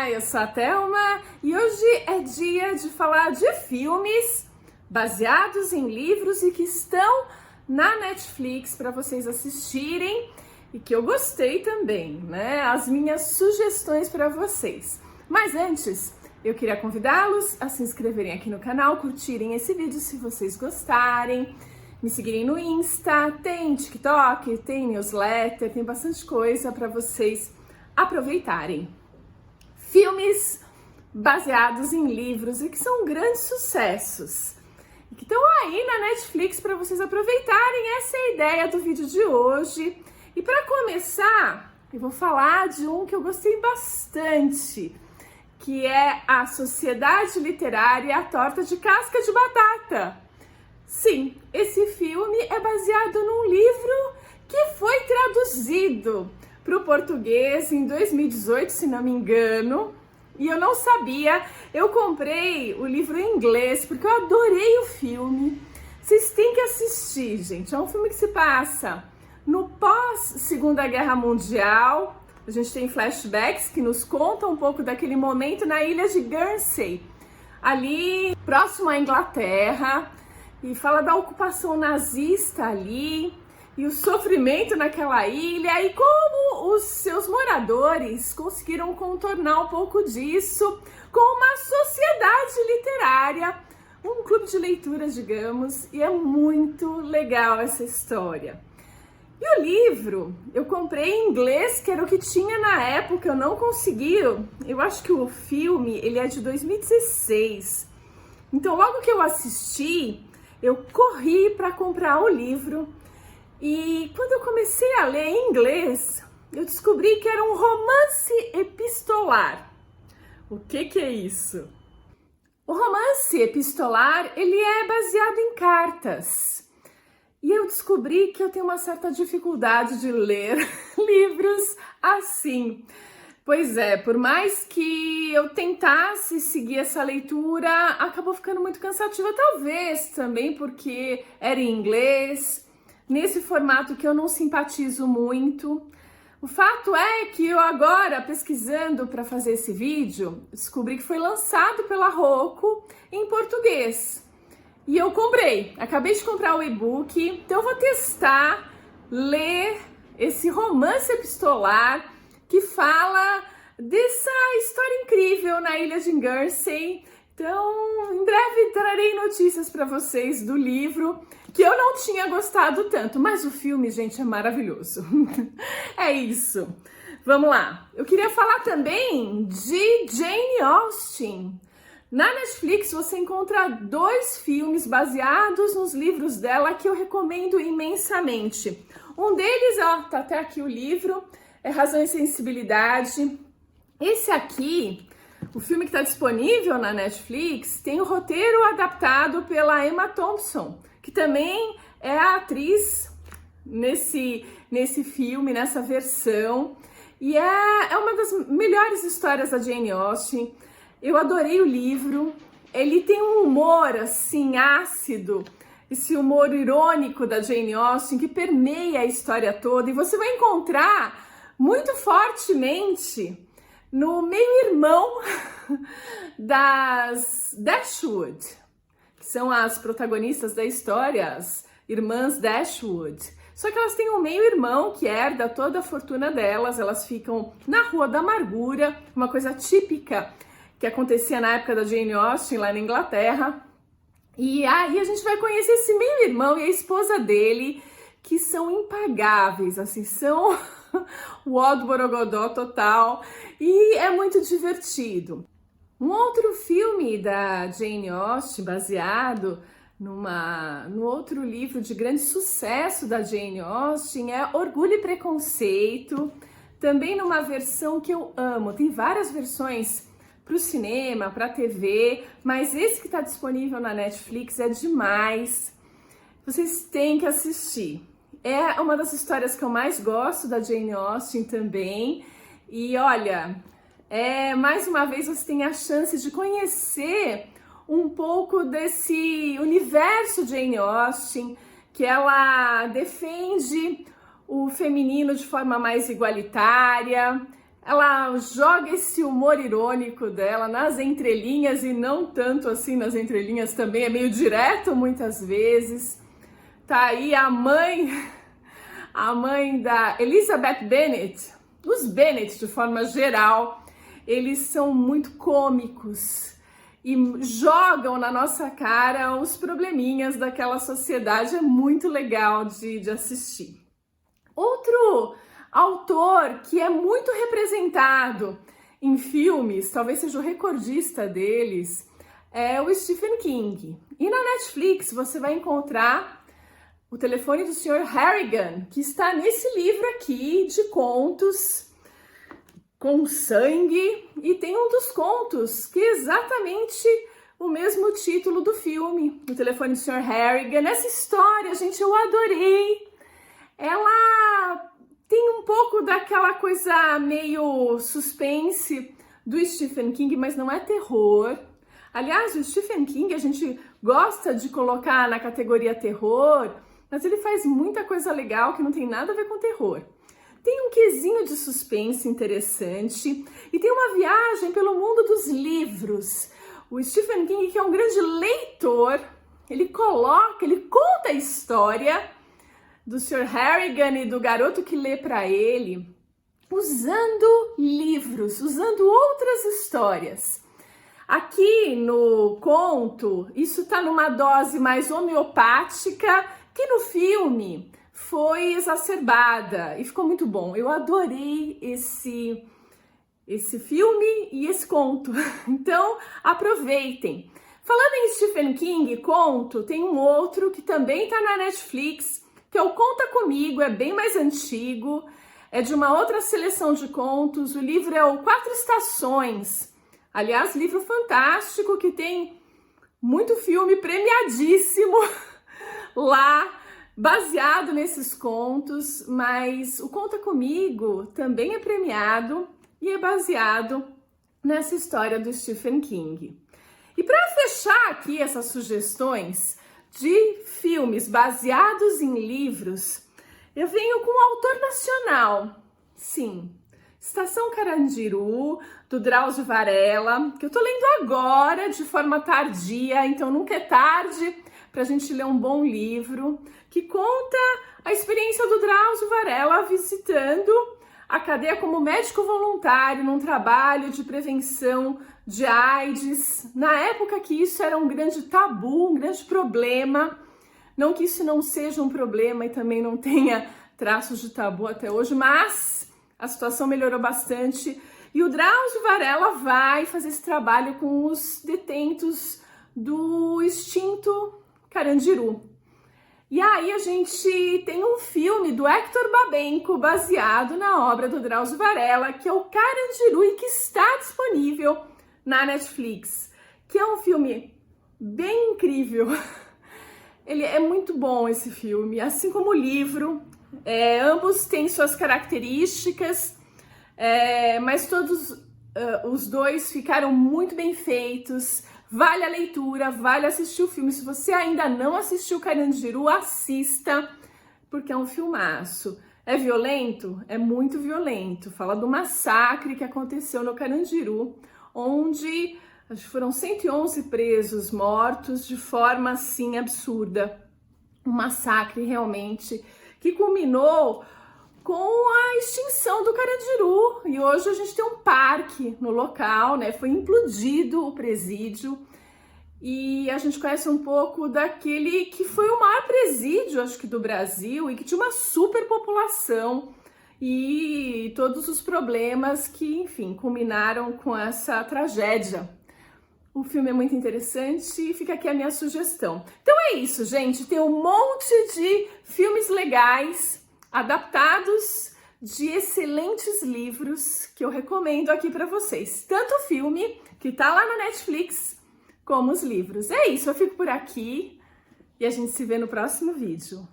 Olá, eu sou a Thelma e hoje é dia de falar de filmes baseados em livros e que estão na Netflix para vocês assistirem e que eu gostei também, né? As minhas sugestões para vocês. Mas antes, eu queria convidá-los a se inscreverem aqui no canal, curtirem esse vídeo se vocês gostarem, me seguirem no Insta, tem TikTok, tem newsletter, tem bastante coisa para vocês aproveitarem. Filmes baseados em livros e que são grandes sucessos e que estão aí na Netflix para vocês aproveitarem. Essa é a ideia do vídeo de hoje. E para começar, eu vou falar de um que eu gostei bastante, que é A Sociedade Literária A Torta de Casca de Batata. Sim, esse filme é baseado num livro que foi traduzido para o português em 2018, se não me engano, e eu não sabia. Eu comprei o livro em inglês porque eu adorei o filme. Vocês têm que assistir, gente. É um filme que se passa no pós-Segunda Guerra Mundial. A gente tem flashbacks que nos contam um pouco daquele momento na ilha de Guernsey, ali próximo à Inglaterra, e fala da ocupação nazista ali e o sofrimento naquela ilha e como os seus moradores conseguiram contornar um pouco disso com uma sociedade literária, um clube de leitura, digamos, e é muito legal essa história. E o livro eu comprei em inglês, que era o que tinha na época, eu não consegui. Eu acho que o filme ele é de 2016, então logo que eu assisti, eu corri para comprar o livro. E quando eu comecei a ler em inglês, eu descobri que era um romance epistolar. O que é isso? O romance epistolar, ele é baseado em cartas. E eu descobri que eu tenho uma certa dificuldade de ler livros assim. Pois é, por mais que eu tentasse seguir essa leitura, acabou ficando muito cansativa, talvez também porque era em inglês, nesse formato que eu não simpatizo muito. O fato é que eu agora, pesquisando para fazer esse vídeo, descobri que foi lançado pela Roku em português. E eu comprei, acabei de comprar o e-book, então eu vou testar, ler esse romance epistolar que fala dessa história incrível na ilha de Guernsey. Então, em breve trarei notícias para vocês do livro, que eu não tinha gostado tanto, mas o filme, gente, é maravilhoso. É isso. Vamos lá. Eu queria falar também de Jane Austen. Na Netflix você encontra 2 filmes baseados nos livros dela que eu recomendo imensamente. Um deles, ó, tá até aqui o livro, é Razão e Sensibilidade. Esse aqui, o filme que está disponível na Netflix, tem o roteiro adaptado pela Emma Thompson, que também é a atriz nesse filme, nessa versão. E é uma das melhores histórias da Jane Austen. Eu adorei o livro. Ele tem um humor assim ácido, esse humor irônico da Jane Austen que permeia a história toda. E você vai encontrar muito fortemente no meio-irmão das Dashwood, que são as protagonistas da história, as irmãs Dashwood. Só que elas têm um meio-irmão que herda toda a fortuna delas, elas ficam na Rua da Amargura, uma coisa típica que acontecia na época da Jane Austen lá na Inglaterra. E aí a gente vai conhecer esse meio-irmão e a esposa dele, que são impagáveis, assim, são o ó do borogodó total, e é muito divertido. Um outro filme da Jane Austen, baseado no outro livro de grande sucesso da Jane Austen, é Orgulho e Preconceito, também numa versão que eu amo. Tem várias versões para o cinema, para a TV, mas esse que está disponível na Netflix é demais. Vocês têm que assistir. É uma das histórias que eu mais gosto da Jane Austen também. E olha, mais uma vez você tem a chance de conhecer um pouco desse universo Jane Austen, que ela defende o feminino de forma mais igualitária, ela joga esse humor irônico dela nas entrelinhas e não tanto assim nas entrelinhas também, é meio direto muitas vezes. Tá aí a mãe da Elizabeth Bennet. Os Bennet, de forma geral, eles são muito cômicos e jogam na nossa cara os probleminhas daquela sociedade. É muito legal de assistir. Outro autor que é muito representado em filmes, talvez seja o recordista deles, é o Stephen King. E na Netflix você vai encontrar O Telefone do Sr. Harrigan, que está nesse livro aqui de contos com sangue, e tem um dos contos que é exatamente o mesmo título do filme, O Telefone do Sr. Harrigan. Essa história, gente, eu adorei. Ela tem um pouco daquela coisa meio suspense do Stephen King, mas não é terror. Aliás, o Stephen King a gente gosta de colocar na categoria terror, mas ele faz muita coisa legal que não tem nada a ver com terror. Tem um quesinho de suspense interessante e tem uma viagem pelo mundo dos livros. O Stephen King, que é um grande leitor, ele conta a história do Sr. Harrigan e do garoto que lê para ele, usando livros, usando outras histórias. Aqui no conto, isso está numa dose mais homeopática, que no filme foi exacerbada e ficou muito bom. Eu adorei esse filme e esse conto, então aproveitem. Falando em Stephen King, conto, tem um outro que também está na Netflix, que é o Conta Comigo, é bem mais antigo, é de uma outra seleção de contos. O livro é o Quatro Estações. Aliás, livro fantástico que tem muito filme premiadíssimo lá, baseado nesses contos, mas o Conta Comigo também é premiado e é baseado nessa história do Stephen King. E para fechar aqui essas sugestões de filmes baseados em livros, eu venho com um autor nacional, sim, Estação Carandiru, do Drauzio Varela, que eu tô lendo agora de forma tardia, então nunca é tarde para a gente ler um bom livro, que conta a experiência do Drauzio Varela visitando a cadeia como médico voluntário num trabalho de prevenção de AIDS, na época que isso era um grande tabu, um grande problema. Não que isso não seja um problema e também não tenha traços de tabu até hoje, mas a situação melhorou bastante e o Drauzio Varela vai fazer esse trabalho com os detentos do extinto Carandiru. E aí a gente tem um filme do Hector Babenco baseado na obra do Drauzio Varela, que é o Carandiru e que está disponível na Netflix, que é um filme bem incrível. Ele é muito bom, esse filme, assim como o livro. Ambos têm suas características, mas todos os dois ficaram muito bem feitos. Vale a leitura, vale assistir o filme. Se você ainda não assistiu Carandiru, assista, porque é um filmaço. É violento? É muito violento. Fala do massacre que aconteceu no Carandiru, onde acho que foram 111 presos mortos de forma assim absurda. Um massacre realmente que culminou com a extinção do Carandiru. E hoje a gente tem um parque no local, né? Foi implodido o presídio e a gente conhece um pouco daquele que foi o maior presídio, acho que do Brasil, e que tinha uma superpopulação e todos os problemas que, enfim, culminaram com essa tragédia. O filme é muito interessante e fica aqui a minha sugestão. Então é isso, gente. Tem um monte de filmes legais adaptados de excelentes livros que eu recomendo aqui para vocês. Tanto o filme, que tá lá na Netflix, como os livros. É isso, eu fico por aqui e a gente se vê no próximo vídeo.